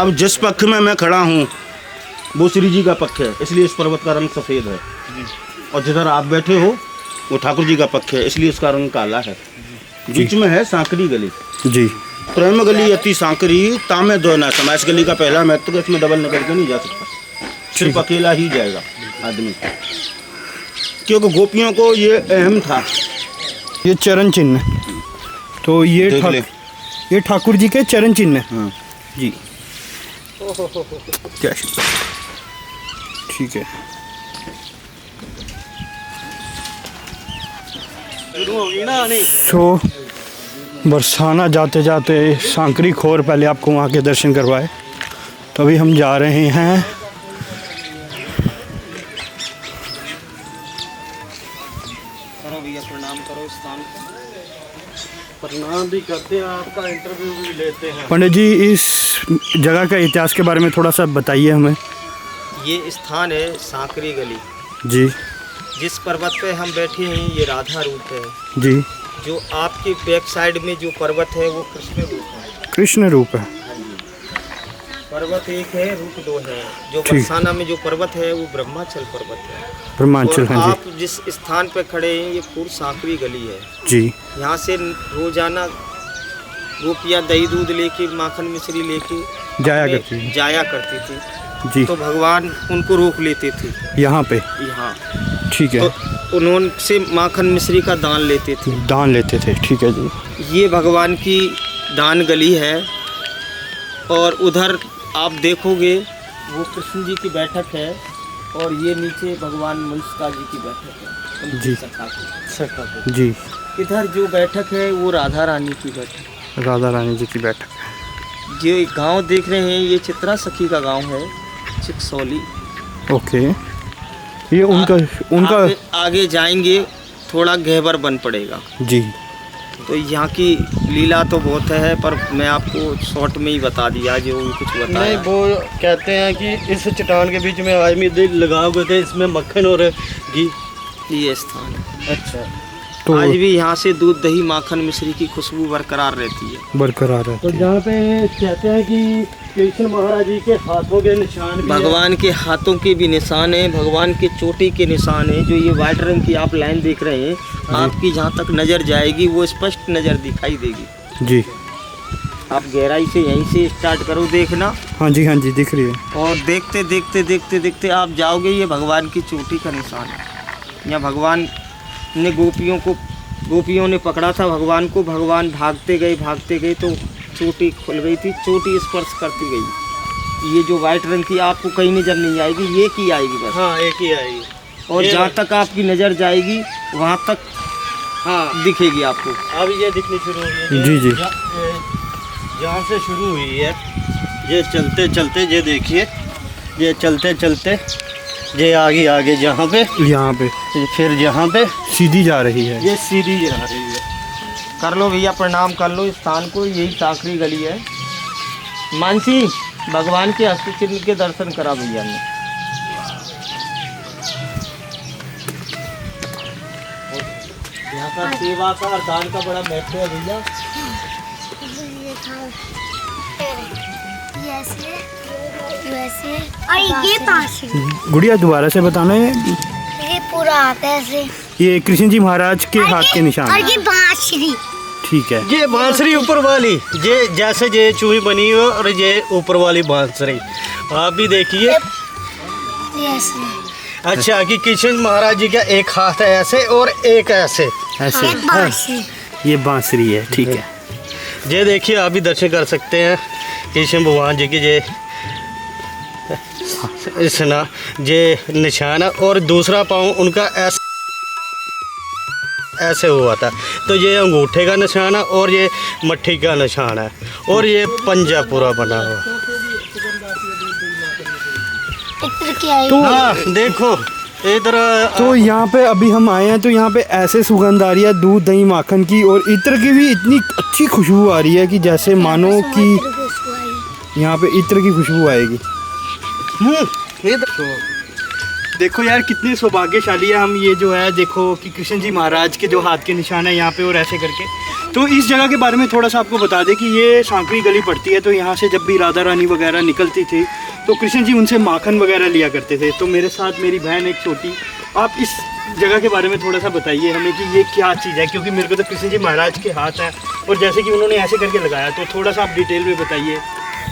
अब जिस पक्ष में मैं खड़ा हूँ वो श्री जी का पक्ष है, इसलिए इस पर्वत का रंग सफ़ेद है। और जिधर आप बैठे हो वो ठाकुर जी का पक्ष है, इसलिए इसका रंग काला है। बीच में है सांकरी गली जी। प्रेम गली अति सांकरी तामे दो ना समय। इस गली का पहला महत्व, इसमें डबल निकल के नहीं जा सकता, सिर्फ अकेला ही जाएगा आदमी, क्योंकि गोपियों को ये अहम था। ये चरण चिन्ह, तो ये ठाकुर जी के चरण चिन्ह है। हाँ जी। क्या ठीक है। तो बरसाना जाते जाते सांकरी खोर पहले आपको वहाँ के दर्शन करवाए, तो अभी हम जा रहे हैं प्रणाम करो, स्थान प्रणाम भी करते हैं, आपका इंटरव्यू भी लेते हैं। पंडित जी, इस जगह का इतिहास के बारे में थोड़ा सा बताइए हमें। ये स्थान है सांकरी गली जी। जिस पर्वत पे हम बैठे हैं ये राधा रूप है जी। जो आपकी बैक साइड में जो पर्वत है वो कृष्ण रूप है। कृष्ण रूप है। पर्वत एक है, रूप दो है। जो बरसाना में जो पर्वत है वो ब्रह्माचल पर्वत है। ब्रह्माचल, हाँ जी। आप जिस स्थान पे खड़े हैं ये पूरी सांकरी गली है जी। यहाँ से रोजाना गोपियाँ दही दूध लेके माखन मिश्री लेके जाया करती थी जी। तो भगवान उनको रोक लेते थे यहाँ पे। यहाँ ठीक है। तो उन्होंने माखन मिश्री का दान लेते थे। दान लेते थे, ठीक है जी। ये भगवान की दान गली है। और उधर आप देखोगे वो कृष्ण जी की बैठक है और ये नीचे भगवान मुंशिका जी की बैठक है जी। सखा जी। इधर जो बैठक है वो राधा रानी की बैठक, राधा रानी जी की बैठक। जो गांव देख रहे हैं ये चित्रा सखी का गांव है, चिकसौली। ओके। ये उनका आगे जाएंगे थोड़ा गहबर बन पड़ेगा जी। तो यहाँ की लीला तो बहुत है, पर मैं आपको शॉर्ट में ही बता दिया जो भी कुछ बताया। नहीं, वो कहते हैं कि इस चट्टान के बीच में आदमी लगा हुए थे, इसमें मक्खन और घी। ये स्थान है। अच्छा। तो आज भी यहाँ से दूध दही माखन मिश्री की खुशबू बरकरार रहती है। बरकरार है। तो जहाँ पे कहते हैं कि कृष्ण महाराज जी के हाथों के निशान भी भगवान के हाथों के भी निशान है, भगवान के चोटी के निशान है। जो ये वाइट रंग की आप लाइन देख रहे हैं, आपकी जहाँ तक नज़र जाएगी वो स्पष्ट नज़र दिखाई देगी जी। आप गहराई से यहीं से स्टार्ट करो देखना। हाँ जी, हाँ जी, दिख रही है। और देखते देखते देखते देखते आप जाओगे, ये भगवान की चोटी का निशान है। यहाँ भगवान ने गोपियों ने पकड़ा था भगवान को, भगवान भागते गए तो चोटी खुल गई थी, चोटी स्पर्श करती गई। ये जो वाइट रंग की आपको कहीं नज़र नहीं आएगी, ये की आएगी बस। हाँ, एक ही आएगी। और जहाँ तक आपकी नज़र जाएगी वहाँ तक हाँ दिखेगी आपको। अब ये दिखनी शुरू हुई है। जी जी। जहाँ से शुरू हुई है ये चलते चलते, ये देखिए, ये चलते चलते ये आगे जहाँ पे, यहाँ पे फिर यहाँ पे सीधी जा रही है। ये सीधी जा रही है। कर लो भैया, प्रणाम कर लो इस स्थान को। यही सांकरी गली है। मानसी, भगवान के हस्त चिन्ह के दर्शन करा भैया ने। यहाँ का सेवा का और दान का बड़ा महत्व है भैया। और ये बांसुरी, गुड़िया दोबारा से बताना है। ये पूरा आता है ऐसे। ये कृष्ण जी महाराज के हाथ के निशान। और ये बांसुरी, ठीक है। ये बांसुरी ऊपर वाली, ये जैसे ये चूही बनी हुई और ये ऊपर वाली बांसुरी आप भी देखिए। ऐसे। अच्छा, कि कृष्ण महाराज जी का एक हाथ है ऐसे और एक ऐसे। ऐसे ये बांसुरी। ये बांसुरी है, ठीक है। ये देखिए, आप भी दर्शन कर सकते हैं कृष्ण भगवान जी की ये इसना ये निशान है। और दूसरा पाँव उनका ऐसे हुआ था, तो ये अंगूठे का निशान है और ये मट्ठी का निशान है और ये पंजा पूरा बना हुआ। तो हाँ देखो इधर। तो यहाँ पे अभी हम आए हैं, तो यहाँ पे ऐसे सुगंध आ रही है दूध दही माखन की, और इत्र की भी इतनी अच्छी खुशबू आ रही है कि जैसे मानो कि यहाँ पे इत्र की खुशबू आएगी। तो देखो यार, कितनी सौभाग्यशाली है हम। ये जो है देखो कि कृष्ण जी महाराज के जो हाथ के निशान है यहाँ पे और ऐसे करके, तो इस जगह के बारे में थोड़ा सा आपको बता दें कि ये सांकरी गली पड़ती है, तो यहाँ से जब भी राधा रानी वगैरह निकलती थी तो कृष्ण जी उनसे माखन वगैरह लिया करते थे। तो मेरे साथ मेरी बहन एक छोटी, आप इस जगह के बारे में थोड़ा सा बताइए हमें कि ये क्या चीज़ है, क्योंकि मेरे को तो कृष्ण जी महाराज के हाथ है और जैसे कि उन्होंने ऐसे करके लगाया, तो थोड़ा सा आप डिटेल में बताइए।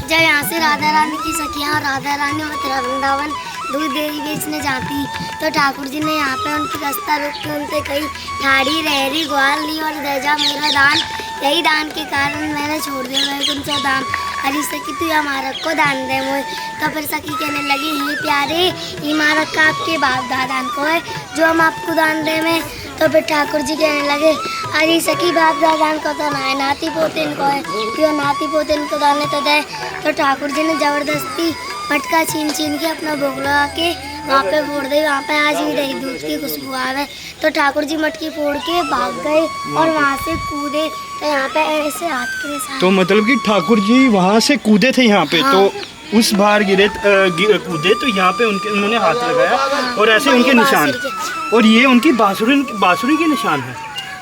जब यहाँ से राधा रानी की सखियाँ और राधा रानी मथुरा वृंदावन दूध डेयरी बेचने जाती तो ठाकुर जी ने यहाँ पे उनकी रास्ता रोक के उनसे कही, ठाड़ी रहरी ग्वाल ली और दे जा मेरा दान, यही दान के कारण मैंने छोड़ दिया वैकुंठ दान, अरे सखी तू हमारा को दान दे मोए। तो फिर सखी कहने लगी, हे प्यारे ये मारक का आपके बाप दादा को है जो हम आपको दान दे में। तो फिर ठाकुर जी कहने लगे, अरे सखी बाप दादा को तो ना है, नाती पोते इनको है, क्यों नाती पोते इनको दान तो दे। तो ठाकुर जी ने ज़बरदस्ती मटका छीन छीन के अपना भोग लगा के वहाँ पे फोड़ दी, वहाँ पे आज भी दही दूध की खुशबू आवे। तो ठाकुर जी मटकी फोड़ के भाग गए और वहाँ से कूदे, तो यहाँ पे ऐसे हाथ के निशान। तो मतलब कि ठाकुर जी वहाँ से कूदे थे यहाँ पे, हाँ। तो उस बार कूदे तो यहाँ पे उन्होंने हाथ लगाया और ऐसे उनके निशान, और ये उनकी बांसुरी के निशान है।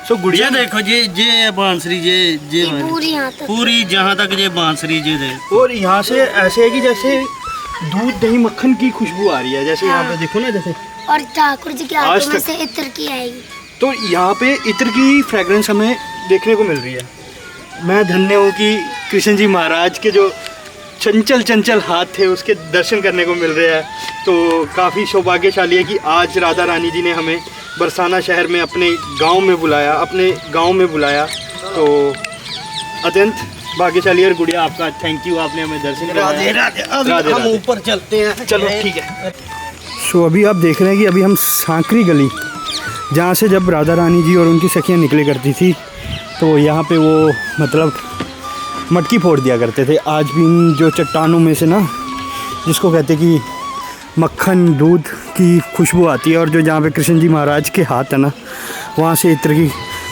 सो गुड़िया ये देखो ये बांसुरी ये पूरी यहाँ तक पूरी जहाँ तक ये बांसुरी ये दे। और यहाँ से ऐसे है कि जैसे दूध दही मक्खन की खुशबू आ रही है, जैसे यहाँ पे देखो ना, जैसे और ठाकुर जी के आज हाथों में तक। से इत्र की आएगी। तो यहाँ पे इत्र की फ्रेग्रेंस हमें देखने को मिल रही है। मैं धन्य हूँ कि कृष्ण जी महाराज के जो चंचल चंचल हाथ थे उसके दर्शन करने को मिल रहे हैं। तो काफ़ी सौभाग्यशाली है कि आज राधा रानी जी ने हमें बरसाना शहर में अपने गांव में बुलाया, तो अत्यंत भाग्यशाली। और गुड़िया आपका थैंक यू, आपने हमें दर्शन राधे कराया। राधे। अभी राधे हम राधे। ऊपर चलते हैं। चलो ठीक है। सो अभी आप देख रहे हैं कि अभी हम सांकरी गली, जहाँ से जब राधा रानी जी और उनकी सखियाँ निकले करती थी तो यहाँ पे वो मतलब मटकी फोड़ दिया करते थे। आज भी इन जो चट्टानों में से ना, जिसको कहते कि मक्खन दूध की खुशबू आती है, और जो जहाँ पे कृष्ण जी महाराज के हाथ है ना, वहाँ से इत्र की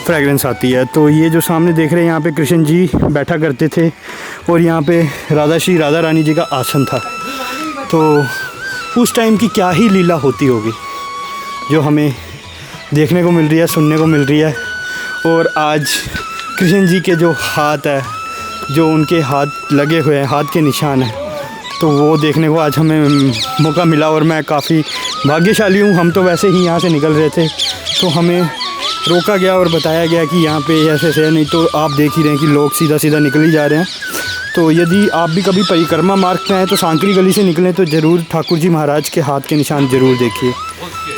फ्रेगरेंस आती है। तो ये जो सामने देख रहे हैं, यहाँ पे कृष्ण जी बैठा करते थे और यहाँ पे राधा रानी जी का आसन था। तो उस टाइम की क्या ही लीला होती होगी जो हमें देखने को मिल रही है, सुनने को मिल रही है। और आज कृष्ण जी के जो हाथ है, जो उनके हाथ लगे हुए हैं, हाथ के निशान हैं, तो वो देखने को आज हमें मौका मिला और मैं काफ़ी भाग्यशाली हूँ। हम तो वैसे ही यहाँ से निकल रहे थे तो हमें रोका गया और बताया गया कि यहाँ पे ऐसे है, नहीं तो आप देख ही रहे हैं कि लोग सीधा सीधा निकल ही जा रहे हैं। तो यदि आप भी कभी परिक्रमा मार्ग में आए तो सांकरी गली से निकलें तो ज़रूर ठाकुर जी महाराज के हाथ के निशान ज़रूर देखिए।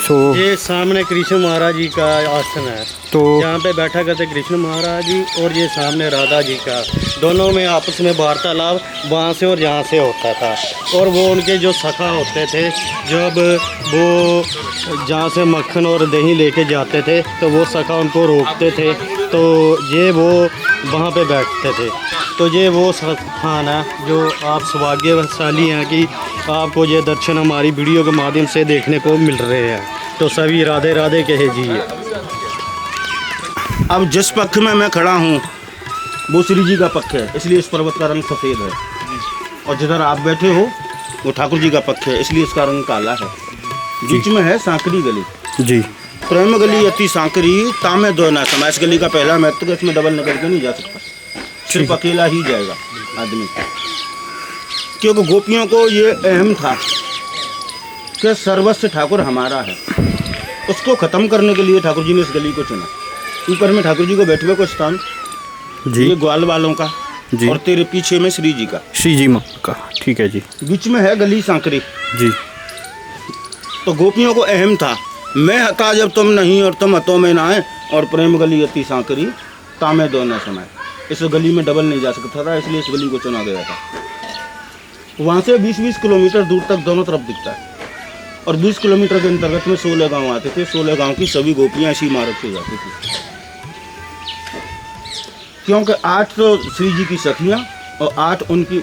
सो ये सामने कृष्ण महाराज जी का आसन है, तो यहाँ पे बैठा करते कृष्ण महाराज जी, और ये सामने राधा जी का, दोनों में आपस में वार्तालाप वहाँ से और यहाँ से होता था। और वो उनके जो सखा होते थे, जब वो जहाँ से मक्खन और दही लेके जाते थे तो वो सखा उनको रोकते थे, तो ये वो वहाँ पे बैठते थे। तो ये वो स्थान है जो आप सौभाग्यशाली हैं कि आपको ये दर्शन हमारी वीडियो के माध्यम से देखने को मिल रहे हैं। तो सभी राधे राधे कहे जी। अब जिस पक्ष में मैं खड़ा हूँ वो श्री जी का पक्ष है, इसलिए इस पर्वत का रंग सफ़ेद है। और जिधर आप बैठे हो वो ठाकुर जी का पक्ष है, इसलिए इसका रंग काला है। बीच में है सांकरी गली जी, प्रेम गली अति सांकरी तामे दो ना समय। इस गली का पहला महत्व तो इसमें डबल निकल के नहीं जा सकता, सिर्फ अकेला ही जाएगा आदमी, क्योंकि गोपियों को ये अहम था कि सर्वस्व ठाकुर हमारा है। उसको ख़त्म करने के लिए ठाकुर जी ने इस गली को चुना। ऊपर में ठाकुर जी को बैठने को स्थान जी ये ग्वाल वालों का जी, और तेरे पीछे में श्री जी का, श्री जी का, ठीक है जी बीच में है गली सांकरी। जी। तो गोपियों को अहम था, मैं हता जब तुम नहीं और तुम हतो में ना आए, और प्रेम गली अति सांकरी तामे दो न समय। इस गली में डबल नहीं जा सकता था, इसलिए इस गली को चुना गया था। वहाँ से 20-20 किलोमीटर दूर तक दोनों तरफ दिखता है, और 20 किलोमीटर के अंतर्गत में 16 गांव आते थे। 16 गांव की सभी गोपियाँ इसी मार्ग से जाती थी, क्योंकि 8 तो श्री जी की सखियाँ और 8 उनकी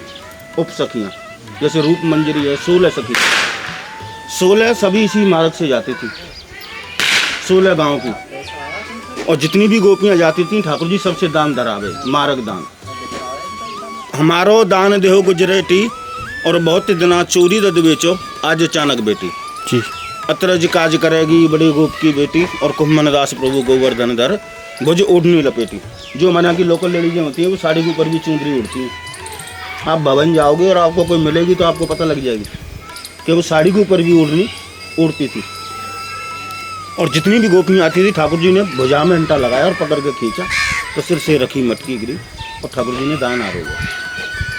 उप सखियाँ, जैसे रूप मंजरी है, 16 सखी, 16 सभी इसी मार्ग से जाती थी, 16 गांव की। और जितनी भी गोपियाँ जाती थीं ठाकुर जी सबसे दान धरावे, मार्ग दान। हमारो दान देहो गुजरेटी और बहुत दिना चोरी दद बेचो, आज अचानक बेटी जी। अतरज काज करेगी बड़ी गोप की बेटी, और कुम्भन दास प्रभु गोवर्धन धर वो जो ओढ़नी लपेटी, जो हमारे यहाँ की लोकल लेडीजें होती हैं वो साड़ी के ऊपर भी चुंदरी उड़ती हैं। आप भवन जाओगे और आपको कोई मिलेगी तो आपको पता लग जाएगी कि वो साड़ी के ऊपर भी ओढ़नी उड़ती थी। और जितनी भी गोपियाँ आती थी ठाकुर जी ने भुजा में अंटा लगाया और पकड़ के खींचा तो सिर से रखी मटकी गिरी और ठाकुर जी ने दान आरोगा।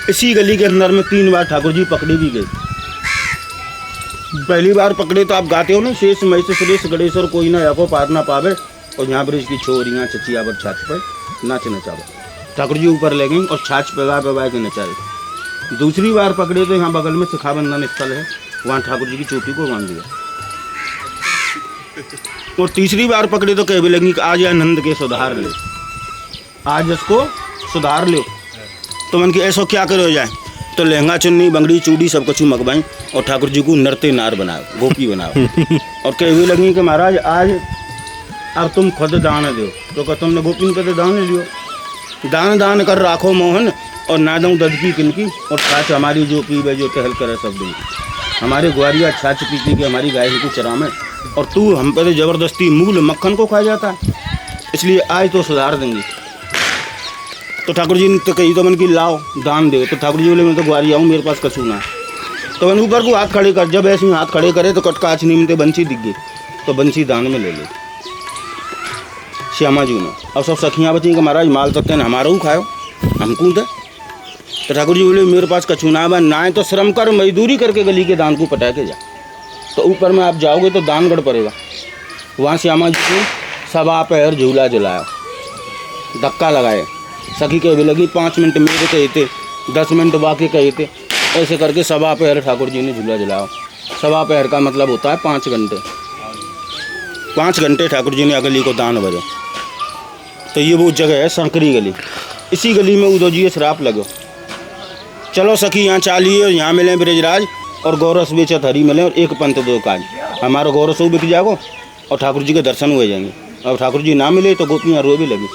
इसी गली के अंदर में 3 बार ठाकुर जी पकड़ी भी गई। पहली बार पकड़े तो आप गाते हो ना, शेष मई से सुरेश गणेश्वर कोई ना याको पार ना पावे, और यहाँ ब्रिज की छोरियाँ चचिया पर छाछ पर नाच नचावे। ठाकुर जी ऊपर ले गई और छाछ पे के नचाए। दूसरी बार पकड़े तो यहाँ बगल में शिखाबंधन स्थल है, वहाँ ठाकुर जी की चोटी को बांध दिया। और तीसरी बार पकड़े तो कहने लगी कि आज आनंद के सुधार ले, आज इसको सुधार लो। तो मन की ऐसा क्या करो जाए, तो लहंगा चुन्नी बंगड़ी चूड़ी सब कुछ मंगवाई और ठाकुर जी को नरते नार बनाओ, गोपी बनाओ। और कहने लगी कि महाराज आज अब तुम खुद दान दो। तो कह तुमने गोपी पे तो दान लियो, दान दान कर राखो मोहन और ना दूँ दद की किनकी, और छाछ हमारी जो पीवे जो टहल करे सब दूँ। हमारे ग्वारिया छाछ पी के हमारी गाय को चरामे, और तू हम पे तो ज़बरदस्ती मूल मक्खन को खा जाता है, इसलिए आज तो सुधार देंगे। तो ठाकुर जी ने तो कही तो मन की लाओ दान दे। तो ठाकुर जी बोले मैं तो ग्वारिया हूँ, मेरे पास कछू ना। तो मैंने ऊपर को हाथ खड़े कर, जब ऐसे ही हाथ खड़े करे तो कटकाच नीमते बंसी दिख गई, तो बंसी दान में ले ली श्यामा जी ने। अब सब सखियाँ बची कि महाराज माल तक ने हमारा ही खाओ, हमको दे। तो ठाकुर जी बोले मेरे पास कछू ना बन ना है तो श्रम कर मजदूरी करके गली के दान को पटा के जा। तो ऊपर में आप जाओगे तो दानगढ़ पड़ेगा, वहाँ श्यामा जी को सवा पैर झूला जलाया, धक्का लगाए। सखी कह भी लगी 5 मिनट मेरे कहे थे, 10 मिनट बाकी कहे थे, ऐसे करके सवा पैर ठाकुर जी ने झूला जलाया। सवा पैर का मतलब होता है 5 घंटे। 5 घंटे ठाकुर जी ने अगली को दान भरे। तो ये वो जगह है सांकरी गली। इसी गली में उदो जी श्राप लगो, चलो सखी यहाँ चालिए और यहाँ मिले ब्रजराज और गौरस बेचत हरी मिले और एक पंथ 2 काज। हमारा गौरस बिक जाओ और ठाकुर जी के दर्शन हुए जाएंगे। और ठाकुर जी ना मिले तो गोपियाँ रोवे लगी।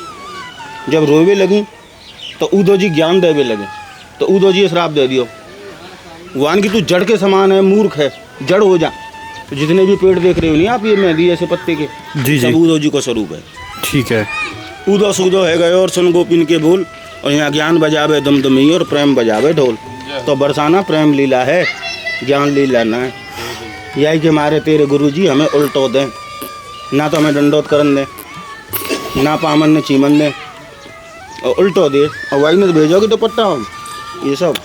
जब रोवे लगी तो उदो जी ज्ञान देवे लगे। तो उदो जी श्राप दे दियो, वान की तू जड़ के समान है, मूर्ख है, जड़ हो जा। तो जितने भी पेड़ देख रहे हो नहीं आप, ये मेहंदी ऐसे पत्ते के, जी सब उदो जी को स्वरूप है। ठीक है। उदो सूदो है गए और सुन गोपिन के बोल, और यहाँ ज्ञान बजावे दमदमी और प्रेम बजावे ढोल। तो बरसाना प्रेम लीला है, ज्ञान लीला ना है। यही के मारे तेरे गुरुजी हमें उल्टो दें, ना तो हमें दंडोत करन दें, ना पामन ने चीमन दें, और उल्टो दे और वही ने भेजोगे तो पट्टा हो। ये सब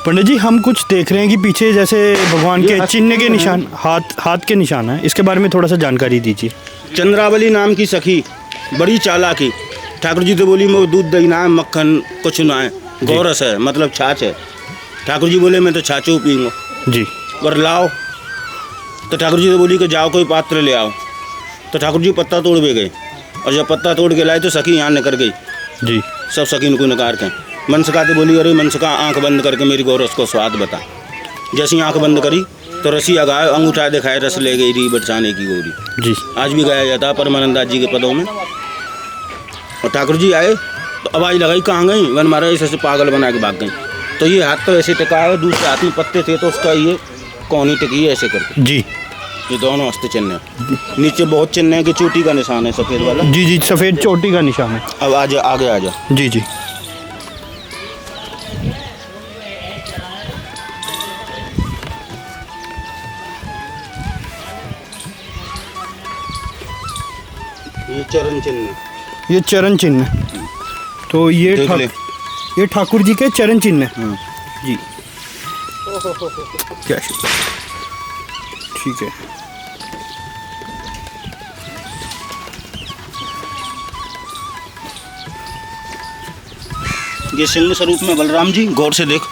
पंडित जी हम कुछ देख रहे हैं कि पीछे जैसे भगवान के चिन्ह के निशान, हाथ के निशान है, इसके बारे में थोड़ा सा जानकारी दीजिए। चंद्रावली नाम की सखी बड़ी चालाकी, ठाकुर जी तो बोली मैं दूध दही ना है, मक्खन कुछ ना है, गौरस है मतलब छाछ है। ठाकुर जी बोले मैं तो छाछो पीऊँगा जी, पर लाओ। तो ठाकुर जी तो बोली कि जाओ कोई पात्र ले आओ। तो ठाकुर जी पत्ता तोड़ भी गए, और जब पत्ता तोड़ के लाए तो सखी यहाँ निकल गई जी। सब सखी को नकार के मनसका तो बोली अरे मनसका आंख बंद करके मेरी गौरस को स्वाद बता। जैसी आंख बंद करी तो रसिया गाय अंगूठा दिखाए रस ले गई री बरसाने की गौरी। जी आज भी गाया जाता है परमानंदास जी के पदों में। और ठाकुर जी आए तो आवाज़ लगाई कहाँ गई, वन मारा ऐसे पागल बना के भाग गई। तो ये हाथ तो ऐसे टिका है, दूसरे हाथ में पत्ते थे तो उसका ये कौनी टिकी है ऐसे करके। जी ये दोनों हस्त चिन्ह है, नीचे बहुत चिन्ह है कि चोटी का निशान है सफ़ेद वाला। जी जी, सफ़ेद चोटी का निशान है। अब आगे आ जा। जी जी। ये चरण चिन्ह, ये चरण चिन्ह, तो ये देख ले। ये ठाकुर जी के चरण चिन्ह है। हाँ। जी क्या शुक्र, ठीक है। ये सिंह स्वरूप में बलराम जी, गौर से देख।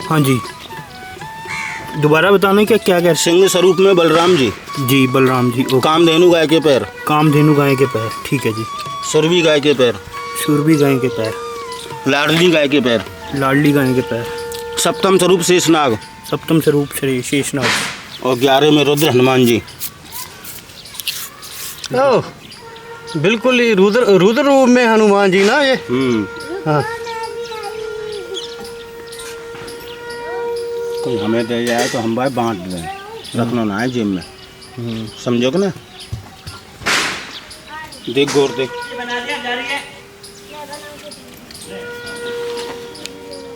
हाँ जी, दोबारा बताना क्या क्या कह। सिंह स्वरूप में बलराम जी, जी बलराम जी। ओके। कामधेनु गाय के पैर, कामधेनु गाय के पैर, ठीक है जी। सुरभि गाय के पैर, सुरभि गाय के पैर, लाडली गाय के पैर, लाडली गाय के पैर, सप्तम स्वरूप शेषनाग, सप्तम स्वरूप श्री शेषनाग, और 11 में रुद्र हनुमान जी। ओह बिल्कुल ही रुद्र रूप में हनुमान जी ना ये। हाँ कोई हमें दे जाए तो हम भाई बांट दें, रखना ना है जेब में, समझो कि ना। देख गौर देख।